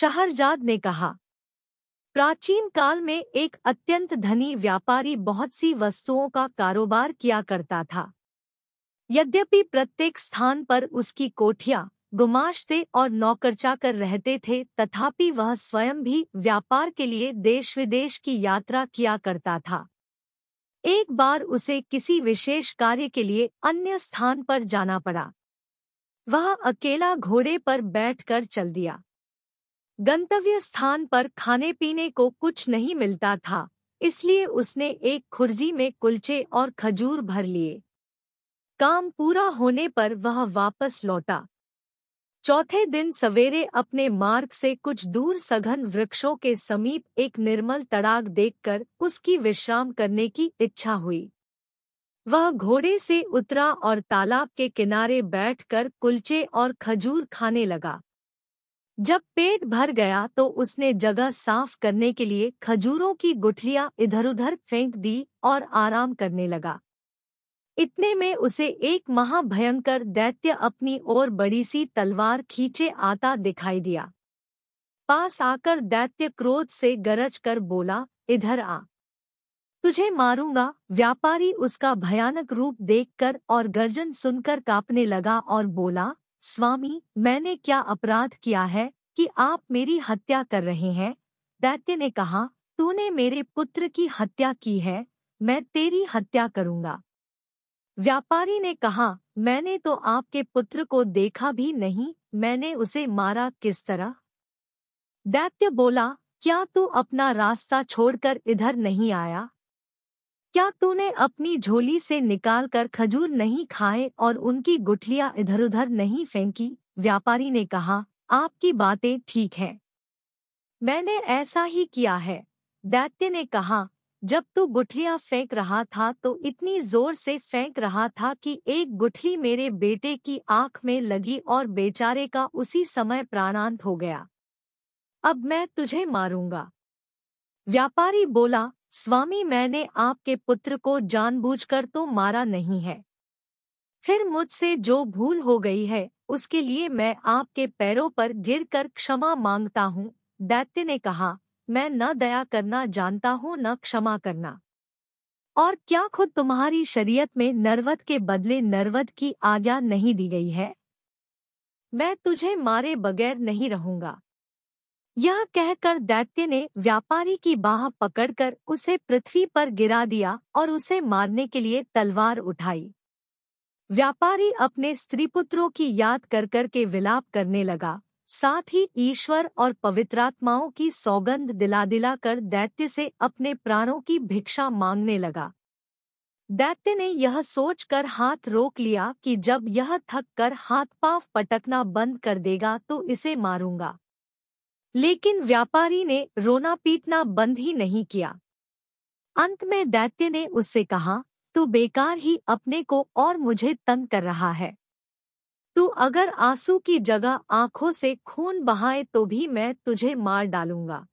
शहरजाद ने कहा, प्राचीन काल में एक अत्यंत धनी व्यापारी बहुत सी वस्तुओं का कारोबार किया करता था। यद्यपि प्रत्येक स्थान पर उसकी कोठियां, गुमाश्ते और नौकर चाकर रहते थे, तथापि वह स्वयं भी व्यापार के लिए देश विदेश की यात्रा किया करता था। एक बार उसे किसी विशेष कार्य के लिए अन्य स्थान पर जाना पड़ा। वह अकेला घोड़े पर बैठकर चल दिया। गंतव्य स्थान पर खाने पीने को कुछ नहीं मिलता था, इसलिए उसने एक खुर्जी में कुलचे और खजूर भर लिए। काम पूरा होने पर वह वापस लौटा। चौथे दिन सवेरे अपने मार्ग से कुछ दूर सघन वृक्षों के समीप एक निर्मल तड़ाग देखकर उसकी विश्राम करने की इच्छा हुई। वह घोड़े से उतरा और तालाब के किनारे बैठकर कुलचे और खजूर खाने लगा। जब पेट भर गया तो उसने जगह साफ करने के लिए खजूरों की गुठलियां इधर-उधर फेंक दी और आराम करने लगा। इतने में उसे एक महाभयंकर दैत्य अपनी ओर बड़ी सी तलवार खींचे आता दिखाई दिया। पास आकर दैत्य क्रोध से गरज कर बोला, इधर आ, तुझे मारूंगा। व्यापारी उसका भयानक रूप देखकर और गर्जन सुनकर कांपने लगा और बोला, स्वामी, मैंने क्या अपराध किया है कि आप मेरी हत्या कर रहे हैं? दैत्य ने कहा, तूने मेरे पुत्र की हत्या की है, मैं तेरी हत्या करूंगा। व्यापारी ने कहा, मैंने तो आपके पुत्र को देखा भी नहीं, मैंने उसे मारा किस तरह? दैत्य बोला, क्या तू अपना रास्ता छोड़कर इधर नहीं आया? क्या तूने अपनी झोली से निकालकर खजूर नहीं खाए और उनकी गुठलियां इधर-उधर नहीं फेंकी? व्यापारी ने कहा, आपकी बातें ठीक हैं, मैंने ऐसा ही किया है। दैत्य ने कहा, जब तू गुठलियां फेंक रहा था तो इतनी जोर से फेंक रहा था कि एक गुठली मेरे बेटे की आंख में लगी और बेचारे का उसी समय प्राणांत हो गया। अब मैं तुझे मारूंगा। व्यापारी बोला, स्वामी, मैंने आपके पुत्र को जानबूझकर तो मारा नहीं है। फिर मुझसे जो भूल हो गई है उसके लिए मैं आपके पैरों पर गिरकर क्षमा मांगता हूँ। दैत्य ने कहा, मैं न दया करना जानता हूँ न क्षमा करना। और क्या खुद तुम्हारी शरीयत में नरवध के बदले नरवध की आज्ञा नहीं दी गई है? मैं तुझे मारे बगैर नहीं रहूंगा। यह कहकर दैत्य ने व्यापारी की बाह पकड़कर उसे पृथ्वी पर गिरा दिया और उसे मारने के लिए तलवार उठाई। व्यापारी अपने स्त्री पुत्रों की याद कर कर के विलाप करने लगा, साथ ही ईश्वर और पवित्रात्माओं की सौगंध दिला दिला कर दैत्य से अपने प्राणों की भिक्षा मांगने लगा। दैत्य ने यह सोचकर हाथ रोक लिया कि जब यह थक कर हाथ पांव पटकना बंद कर देगा तो इसे मारूंगा। लेकिन व्यापारी ने रोना पीटना बंद ही नहीं किया। अंत में दैत्य ने उससे कहा, तू बेकार ही अपने को और मुझे तंग कर रहा है। तू अगर आंसू की जगह आंखों से खून बहाए तो भी मैं तुझे मार डालूंगा।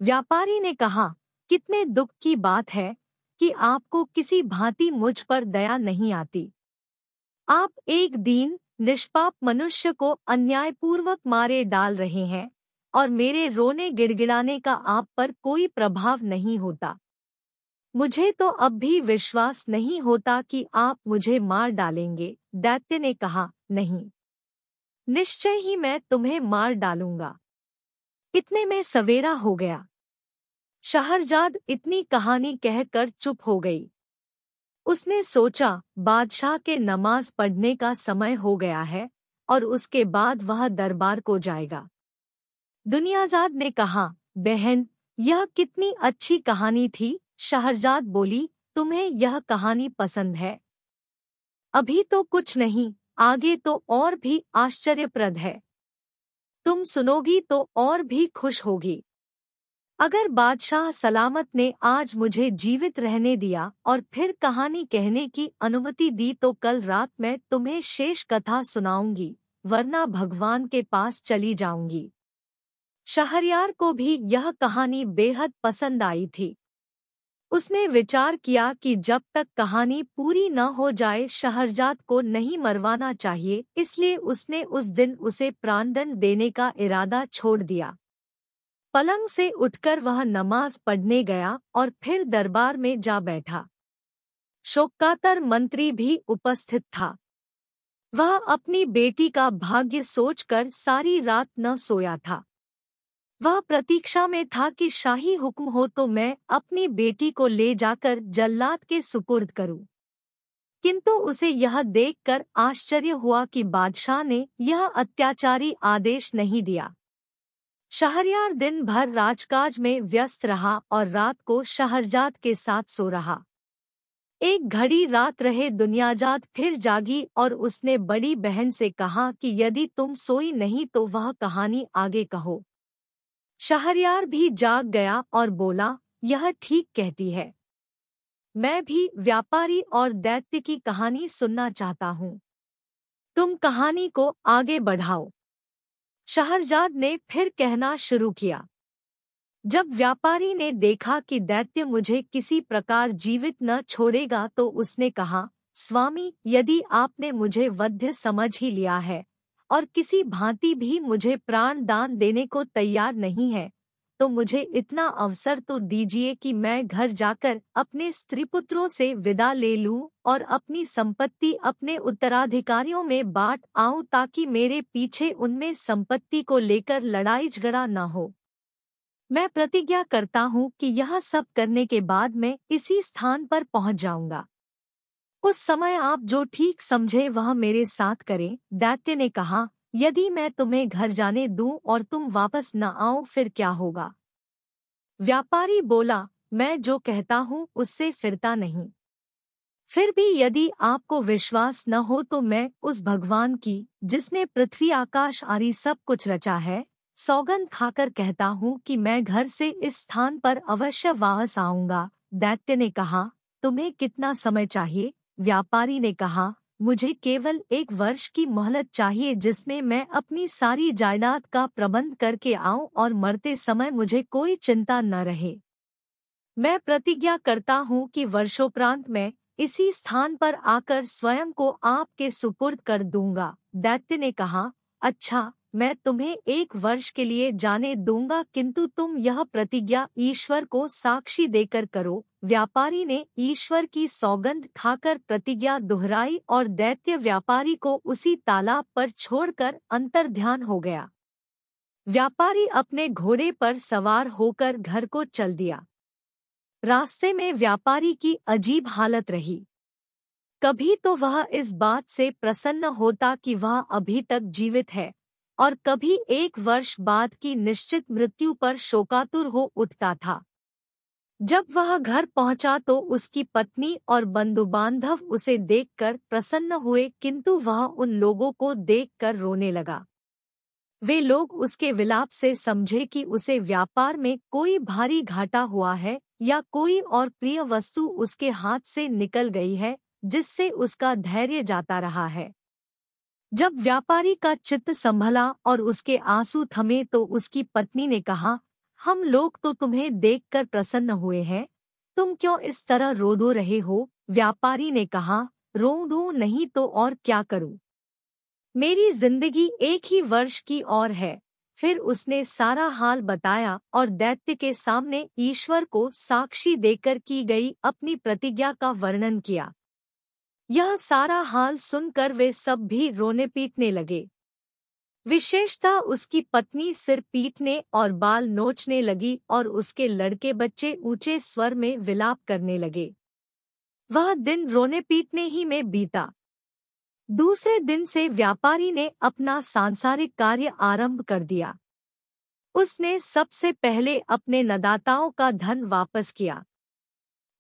व्यापारी ने कहा, कितने दुख की बात है कि आपको किसी भांति मुझ पर दया नहीं आती। आप एक दीन निष्पाप मनुष्य को अन्यायपूर्वक मारे डाल रहे हैं और मेरे रोने गिड़गिड़ाने का आप पर कोई प्रभाव नहीं होता। मुझे तो अब भी विश्वास नहीं होता कि आप मुझे मार डालेंगे। दैत्य ने कहा, नहीं, निश्चय ही मैं तुम्हें मार डालूंगा। इतने में सवेरा हो गया। शहरजाद इतनी कहानी कहकर चुप हो गई। उसने सोचा, बादशाह के नमाज पढ़ने का समय हो गया है और उसके बाद वह दरबार को जाएगा। दुनियाजाद ने कहा, बहन, यह कितनी अच्छी कहानी थी। शहरजाद बोली, तुम्हें यह कहानी पसंद है? अभी तो कुछ नहीं, आगे तो और भी आश्चर्यप्रद है। तुम सुनोगी तो और भी खुश होगी। अगर बादशाह सलामत ने आज मुझे जीवित रहने दिया और फिर कहानी कहने की अनुमति दी तो कल रात मैं तुम्हें शेष कथा सुनाऊंगी, वरना भगवान के पास चली जाऊंगी। शहरयार को भी यह कहानी बेहद पसंद आई थी। उसने विचार किया कि जब तक कहानी पूरी न हो जाए शहरजाद को नहीं मरवाना चाहिए, इसलिए उसने उस दिन उसे प्राणदंड देने का इरादा छोड़ दिया। पलंग से उठकर वह नमाज पढ़ने गया और फिर दरबार में जा बैठा। शोकातर मंत्री भी उपस्थित था। वह अपनी बेटी का भाग्य सोचकर सारी रात न सोया था। वह प्रतीक्षा में था कि शाही हुक्म हो तो मैं अपनी बेटी को ले जाकर जल्लाद के सुपुर्द करूं। किंतु उसे यह देखकर आश्चर्य हुआ कि बादशाह ने यह अत्याचारी आदेश नहीं दिया। शहरयार दिन भर राजकाज में व्यस्त रहा और रात को शहरजाद के साथ सो रहा। एक घड़ी रात रहे दुनियाजाद फिर जागी और उसने बड़ी बहन से कहा कि यदि तुम सोई नहीं तो वह कहानी आगे कहो। शहरयार भी जाग गया और बोला, यह ठीक कहती है। मैं भी व्यापारी और दैत्य की कहानी सुनना चाहता हूँ। तुम कहानी को आगे बढ़ाओ। शहरजाद ने फिर कहना शुरू किया। जब व्यापारी ने देखा कि दैत्य मुझे किसी प्रकार जीवित न छोड़ेगा तो उसने कहा, स्वामी, यदि आपने मुझे वध्य समझ ही लिया है और किसी भांति भी मुझे प्राण दान देने को तैयार नहीं है, तो मुझे इतना अवसर तो दीजिए कि मैं घर जाकर अपने स्त्री पुत्रों से विदा ले लूं और अपनी संपत्ति अपने उत्तराधिकारियों में बांट आऊं, ताकि मेरे पीछे उनमें संपत्ति को लेकर लड़ाई झगड़ा न हो। मैं प्रतिज्ञा करता हूँ कि यह सब करने के बाद मैं इसी स्थान पर पहुँच जाऊंगा। उस समय आप जो ठीक समझे वह मेरे साथ करें। दैत्य ने कहा, यदि मैं तुम्हें घर जाने दूं और तुम वापस न आओ फिर क्या होगा? व्यापारी बोला, मैं जो कहता हूँ उससे फिरता नहीं। फिर भी यदि आपको विश्वास न हो तो मैं उस भगवान की, जिसने पृथ्वी आकाश आदि सब कुछ रचा है, सौगंध खाकर कहता हूँ कि मैं घर से इस स्थान पर अवश्य वापस आऊंगा। दैत्य ने कहा, तुम्हें कितना समय चाहिए? व्यापारी ने कहा, मुझे केवल 1 वर्ष की मोहलत चाहिए, जिसमें मैं अपनी सारी जायदाद का प्रबंध करके आऊं और मरते समय मुझे कोई चिंता न रहे। मैं प्रतिज्ञा करता हूँ कि वर्षोपरांत मैं इसी स्थान पर आकर स्वयं को आपके सुपुर्द कर दूंगा। दैत्य ने कहा, अच्छा, मैं तुम्हें 1 वर्ष के लिए जाने दूंगा, किंतु तुम यह प्रतिज्ञा ईश्वर को साक्षी देकर करो। व्यापारी ने ईश्वर की सौगंध खाकर प्रतिज्ञा दोहराई और दैत्य व्यापारी को उसी तालाब पर छोड़कर अंतर्ध्यान हो गया। व्यापारी अपने घोड़े पर सवार होकर घर को चल दिया। रास्ते में व्यापारी की अजीब हालत रही। कभी तो वह इस बात से प्रसन्न होता कि वह अभी तक जीवित है, और कभी 1 वर्ष बाद की निश्चित मृत्यु पर शोकातुर हो उठता था। जब वह घर पहुंचा तो उसकी पत्नी और बंधु बांधव उसे देखकर प्रसन्न हुए, किंतु वह उन लोगों को देखकर रोने लगा। वे लोग उसके विलाप से समझे कि उसे व्यापार में कोई भारी घाटा हुआ है या कोई और प्रिय वस्तु उसके हाथ से निकल गई है, जिससे उसका धैर्य जाता रहा है। जब व्यापारी का चित्त संभला और उसके आंसू थमे तो उसकी पत्नी ने कहा, हम लोग तो तुम्हें देखकर प्रसन्न हुए हैं, तुम क्यों इस तरह रो रहे हो? व्यापारी ने कहा, रो नहीं तो और क्या करूं? मेरी जिंदगी 1 ही वर्ष की और है। फिर उसने सारा हाल बताया और दैत्य के सामने ईश्वर को साक्षी देकर की गई अपनी प्रतिज्ञा का वर्णन किया। यह सारा हाल सुनकर वे सब भी रोने पीटने लगे। विशेषतः उसकी पत्नी सिर पीटने और बाल नोचने लगी और उसके लड़के बच्चे ऊंचे स्वर में विलाप करने लगे। वह दिन रोने पीटने ही में बीता। दूसरे दिन से व्यापारी ने अपना सांसारिक कार्य आरंभ कर दिया। उसने सबसे पहले अपने नदाताओं का धन वापस किया।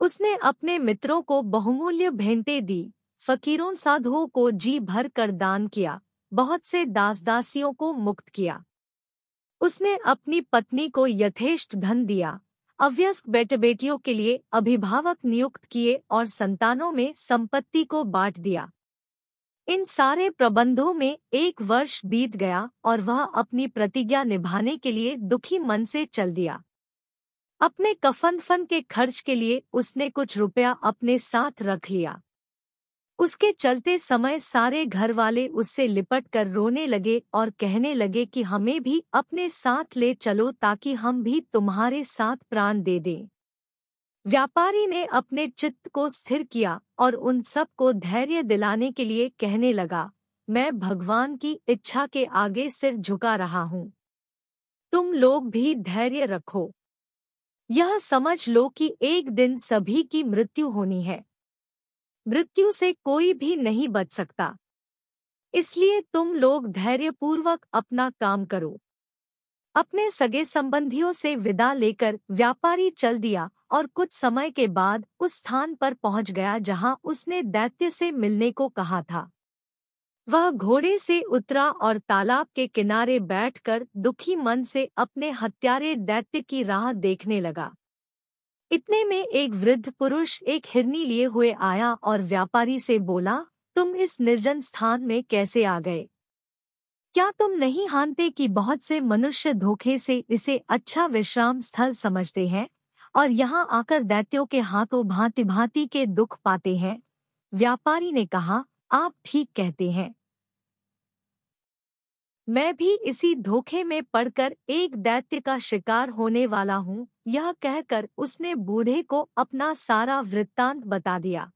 उसने अपने मित्रों को बहुमूल्य भेंटें दी, फकीरों साधुओं को जी भर कर दान किया, बहुत से दास दासियों को मुक्त किया। उसने अपनी पत्नी को यथेष्ट धन दिया, अवयस्क बेटे बेटियों के लिए अभिभावक नियुक्त किए और संतानों में संपत्ति को बांट दिया। इन सारे प्रबंधों में 1 वर्ष बीत गया और वह अपनी प्रतिज्ञा निभाने के लिए दुखी मन से चल दिया। अपने कफन के खर्च के लिए उसने कुछ रुपया अपने साथ रख लिया। उसके चलते समय सारे घर वाले उससे लिपट कर रोने लगे और कहने लगे कि हमें भी अपने साथ ले चलो ताकि हम भी तुम्हारे साथ प्राण दे दें। व्यापारी ने अपने चित्त को स्थिर किया और उन सब को धैर्य दिलाने के लिए कहने लगा, मैं भगवान की इच्छा के आगे सिर झुका रहा हूँ। तुम लोग भी धैर्य रखो। यह समझ लो कि एक दिन सभी की मृत्यु होनी है। मृत्यु से कोई भी नहीं बच सकता। इसलिए तुम लोग धैर्यपूर्वक अपना काम करो। अपने सगे संबंधियों से विदा लेकर व्यापारी चल दिया और कुछ समय के बाद उस स्थान पर पहुंच गया जहां उसने दैत्य से मिलने को कहा था। वह घोड़े से उतरा और तालाब के किनारे बैठकर दुखी मन से अपने हत्यारे दैत्य की राह देखने लगा। इतने में एक वृद्ध पुरुष एक हिरनी लिए हुए आया और व्यापारी से बोला, तुम इस निर्जन स्थान में कैसे आ गए? क्या तुम नहीं जानते कि बहुत से मनुष्य धोखे से इसे अच्छा विश्राम स्थल समझते हैं और यहाँ आकर दैत्यों के हाथों भांति भांति के दुख पाते हैं? व्यापारी ने कहा, आप ठीक कहते हैं। मैं भी इसी धोखे में पड़कर एक दैत्य का शिकार होने वाला हूँ। यह कहकर उसने बूढ़े को अपना सारा वृत्तांत बता दिया।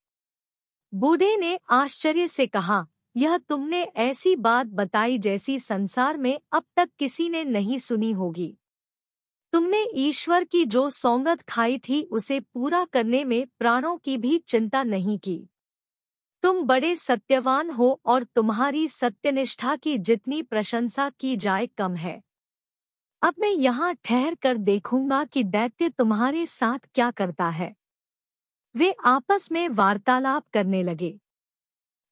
बूढ़े ने आश्चर्य से कहा, यह तुमने ऐसी बात बताई जैसी संसार में अब तक किसी ने नहीं सुनी होगी। तुमने ईश्वर की जो सौगंध खाई थी उसे पूरा करने में प्राणों की भी चिंता नहीं की। तुम बड़े सत्यवान हो और तुम्हारी सत्यनिष्ठा की जितनी प्रशंसा की जाए कम है। अब मैं यहाँ ठहर कर देखूंगा कि दैत्य तुम्हारे साथ क्या करता है। वे आपस में वार्तालाप करने लगे।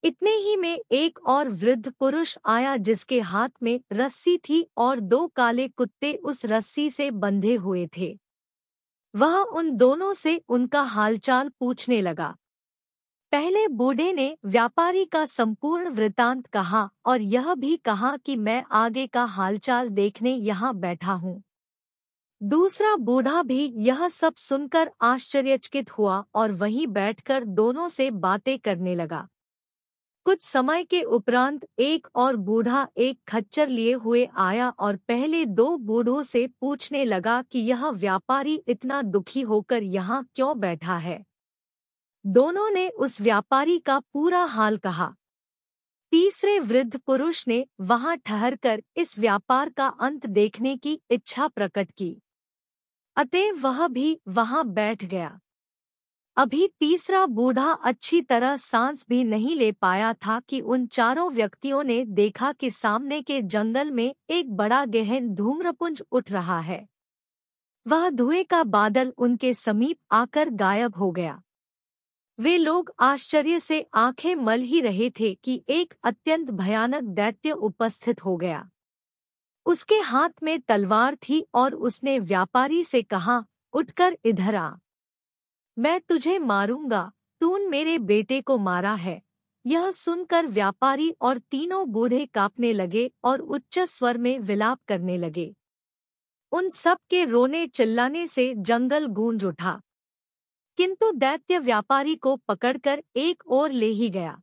इतने ही में एक और वृद्ध पुरुष आया जिसके हाथ में रस्सी थी और 2 काले कुत्ते उस रस्सी से बंधे हुए थे। वह उन दोनों से उनका हालचाल पूछने लगा। पहले बूढ़े ने व्यापारी का संपूर्ण वृतांत कहा और यह भी कहा कि मैं आगे का हालचाल देखने यहाँ बैठा हूँ। दूसरा बूढ़ा भी यह सब सुनकर आश्चर्यचकित हुआ और वहीं बैठकर दोनों से बातें करने लगा। कुछ समय के उपरांत एक और बूढ़ा एक खच्चर लिए हुए आया और पहले 2 बूढ़ों से पूछने लगा कि यह व्यापारी इतना दुखी होकर यहाँ क्यों बैठा है। दोनों ने उस व्यापारी का पूरा हाल कहा। तीसरे वृद्ध पुरुष ने वहां ठहरकर इस व्यापार का अंत देखने की इच्छा प्रकट की, अतएव वह भी वहां बैठ गया। अभी तीसरा बूढ़ा अच्छी तरह सांस भी नहीं ले पाया था कि उन चारों व्यक्तियों ने देखा कि सामने के जंगल में एक बड़ा गहन धूम्रपुंज उठ रहा है। वह धुएं का बादल उनके समीप आकर गायब हो गया। वे लोग आश्चर्य से आंखें मल ही रहे थे कि एक अत्यंत भयानक दैत्य उपस्थित हो गया। उसके हाथ में तलवार थी और उसने व्यापारी से कहा, उठकर इधर आ, मैं तुझे मारूंगा, तूने मेरे बेटे को मारा है। यह सुनकर व्यापारी और तीनों बूढ़े कांपने लगे और उच्च स्वर में विलाप करने लगे। उन सब के रोने चिल्लाने से जंगल गूंज उठा, किंतु दैत्य व्यापारी को पकड़कर एक ओर ले ही गया।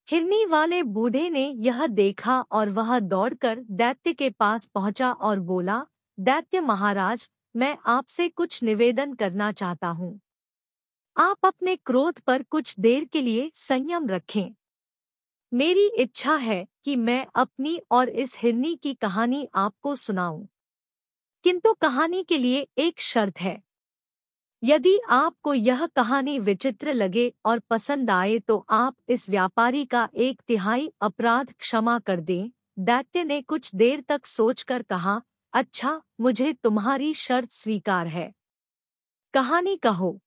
हिरनी वाले बूढ़े ने यह देखा और वह दौड़कर दैत्य के पास पहुंचा और बोला, दैत्य महाराज, मैं आपसे कुछ निवेदन करना चाहता हूँ। आप अपने क्रोध पर कुछ देर के लिए संयम रखें। मेरी इच्छा है कि मैं अपनी और इस हिरनी की कहानी आपको सुनाऊं, किंतु कहानी के लिए एक शर्त है। यदि आपको यह कहानी विचित्र लगे और पसंद आए तो आप इस व्यापारी का 1/3 अपराध क्षमा कर दें। दैत्य ने कुछ देर तक सोचकर कहा, अच्छा, मुझे तुम्हारी शर्त स्वीकार है। कहानी कहो।